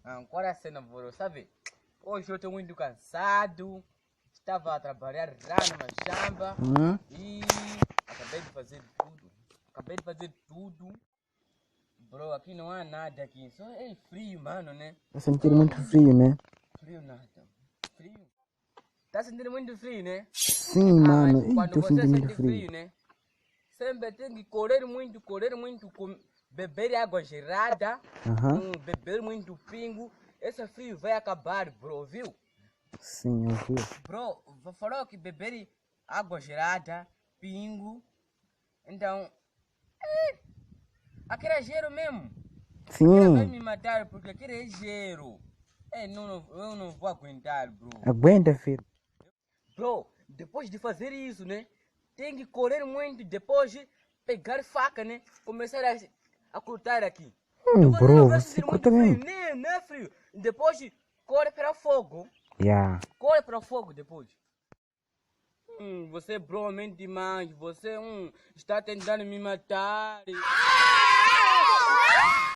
Agora a cena, bro, sabe? Hoje eu estou muito cansado. Estava a trabalhar lá numa chamba e acabei de fazer tudo. Bro, aqui não há nada aqui. Só é frio, mano, né? Tá sentindo muito frio, né? Frio nada. Frio. Tá sentindo muito frio, né? Sim, mano. Ei, Quando tô você sentindo muito sente frio. frio, né? Sempre tem que correr muito, beber água gelada, beber muito pingo. Esse frio vai acabar, bro, viu? Sim, eu vi. Bro, falou que beber água gelada, pingo. Então, aquele é gelo mesmo. Aquele vai Sim, me matar porque aquele é gelo. Eu não vou aguentar, bro. aguenta, filho. Bro, depois de fazer isso, né? Tem que correr muito, depois de pegar faca, né? Começar a cortar aqui. Então você não Bro, vai você sentir muito corta frio, mesmo. né? Não é frio. Depois de corre para o fogo. Yeah. Corre para o fogo depois. Você provavelmente demais. Você está tentando me matar.